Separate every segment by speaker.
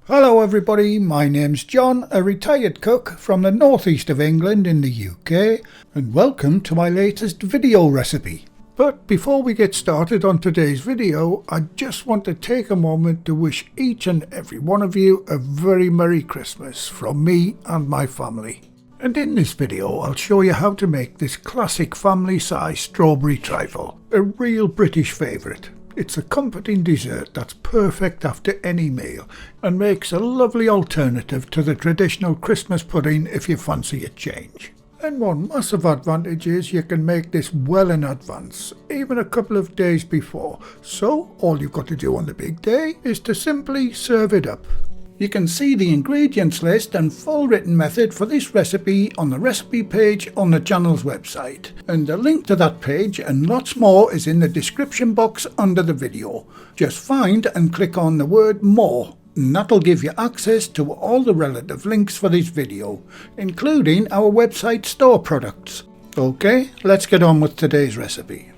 Speaker 1: Hello everybody, my name's John, a retired cook from the northeast of England in the UK, and welcome to my latest video recipe. But before we get started on today's video, I just want to take a moment to wish each and every one of you a very Merry Christmas from me and my family. And in this video I'll show you how to make this classic family-sized strawberry trifle, a real British favourite. It's a comforting dessert that's perfect after any meal and makes a lovely alternative to the traditional Christmas pudding if you fancy a change. And one massive advantage is you can make this well in advance, even a couple of days before, so all you've got to do on the big day is to simply serve it up. You can see the ingredients list and full written method for this recipe on the recipe page on the channel's website, and the link to that page and lots more is in the description box under the video. Just find and click on the word more, and that'll give you access to all the relative links for this video, including our website store products. Okay, let's get on with today's recipe.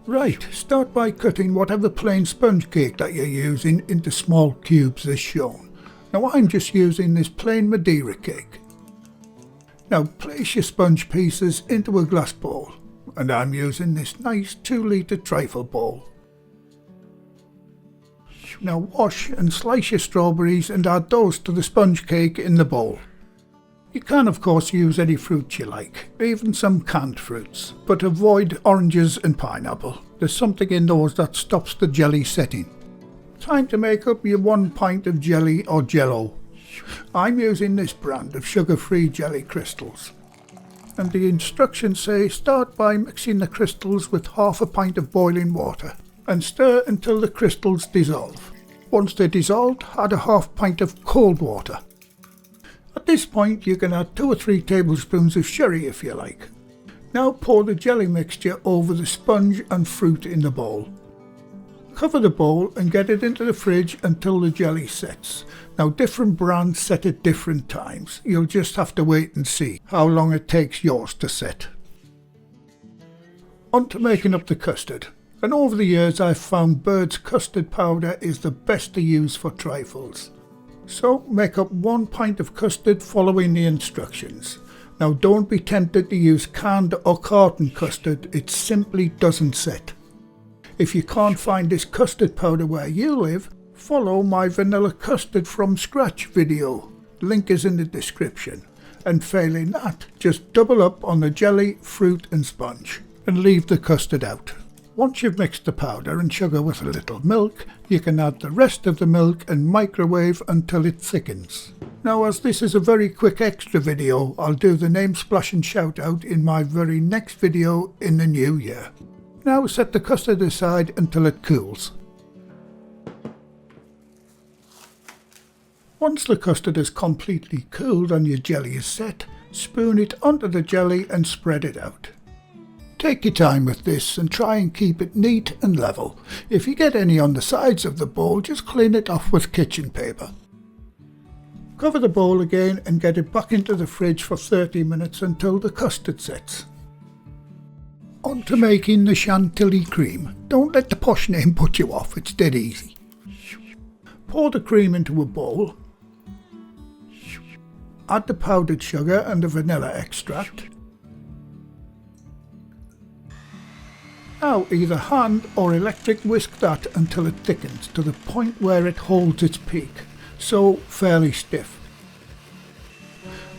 Speaker 1: Right, start by cutting whatever plain sponge cake that you're using into small cubes as shown. Now I'm just using this plain Madeira cake. Now place your sponge pieces into a glass bowl, and I'm using this nice 2-litre trifle bowl. Now wash and slice your strawberries and add those to the sponge cake in the bowl. You can of course use any fruit you like, even some canned fruits, but avoid oranges and pineapple. There's something in those that stops the jelly setting. Time to make up your 1 pint of jelly or jello. I'm using this brand of sugar-free jelly crystals. And the instructions say start by mixing the crystals with half a pint of boiling water and stir until the crystals dissolve. Once they're dissolved, add a half pint of cold water. At this point you can add 2 or 3 tablespoons of sherry if you like. Now pour the jelly mixture over the sponge and fruit in the bowl. Cover the bowl and get it into the fridge until the jelly sets. Now different brands set at different times. You'll just have to wait and see how long it takes yours to set. On to making up the custard. And over the years I've found Bird's custard powder is the best to use for trifles. So make up 1 pint of custard following the instructions. Now don't be tempted to use canned or carton custard, it simply doesn't set. If you can't find this custard powder where you live, follow my vanilla custard from scratch video. Link is in the description. And failing that, just double up on the jelly, fruit and sponge and leave the custard out. Once you've mixed the powder and sugar with a little milk, you can add the rest of the milk and microwave until it thickens. Now as this is a very quick extra video, I'll do the name splash and shout out in my very next video in the new year. Now set the custard aside until it cools. Once the custard is completely cooled and your jelly is set, spoon it onto the jelly and spread it out. Take your time with this and try and keep it neat and level. If you get any on the sides of the bowl, just clean it off with kitchen paper. Cover the bowl again and get it back into the fridge for 30 minutes until the custard sets. On to making the chantilly cream. Don't let the posh name put you off, it's dead easy. Pour the cream into a bowl. Add the powdered sugar and the vanilla extract. Now either hand or electric whisk that until it thickens to the point where it holds its peak, so fairly stiff.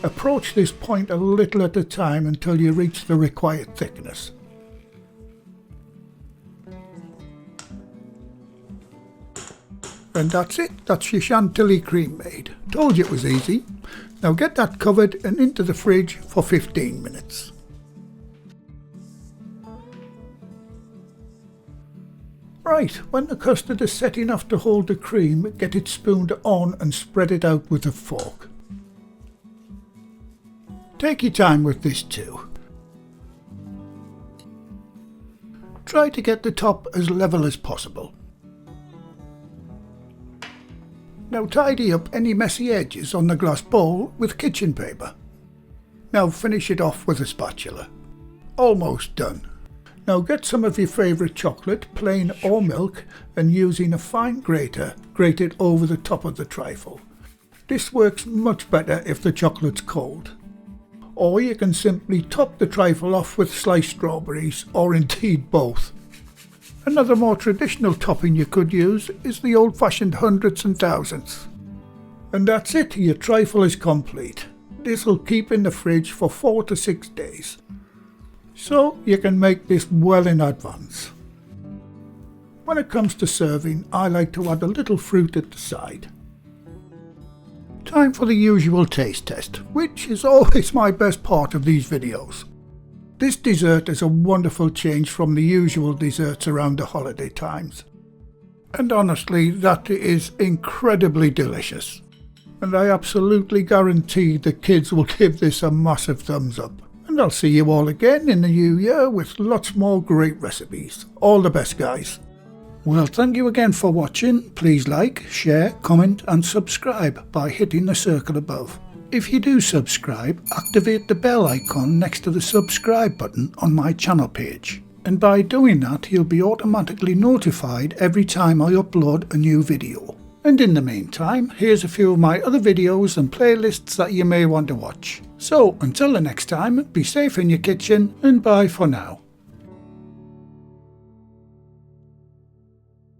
Speaker 1: Approach this point a little at a time until you reach the required thickness. And that's it, that's your chantilly cream made. Told you it was easy. Now get that covered and into the fridge for 15 minutes. Right, when the custard is set enough to hold the cream, get it spooned on and spread it out with a fork. Take your time with this too. Try to get the top as level as possible. Now tidy up any messy edges on the glass bowl with kitchen paper. Now finish it off with a spatula. Almost done. Now get some of your favourite chocolate, plain or milk, and using a fine grater, grate it over the top of the trifle. This works much better if the chocolate's cold. Or you can simply top the trifle off with sliced strawberries, or indeed both. Another more traditional topping you could use is the old-fashioned hundreds and thousands. And that's it, your trifle is complete. This will keep in the fridge for 4 to 6 days. So you can make this well in advance. When it comes to serving, I like to add a little fruit at the side. Time for the usual taste test, which is always my best part of these videos. This dessert is a wonderful change from the usual desserts around the holiday times. And honestly, that is incredibly delicious. And I absolutely guarantee the kids will give this a massive thumbs up. And I'll see you all again in the new year with lots more great recipes. All the best, guys. Well, thank you again for watching. Please like, share, comment and subscribe by hitting the circle above. If you do subscribe, activate the bell icon next to the subscribe button on my channel page. And by doing that, you'll be automatically notified every time I upload a new video. And in the meantime, here's a few of my other videos and playlists that you may want to watch. So, until the next time, be safe in your kitchen and bye for now.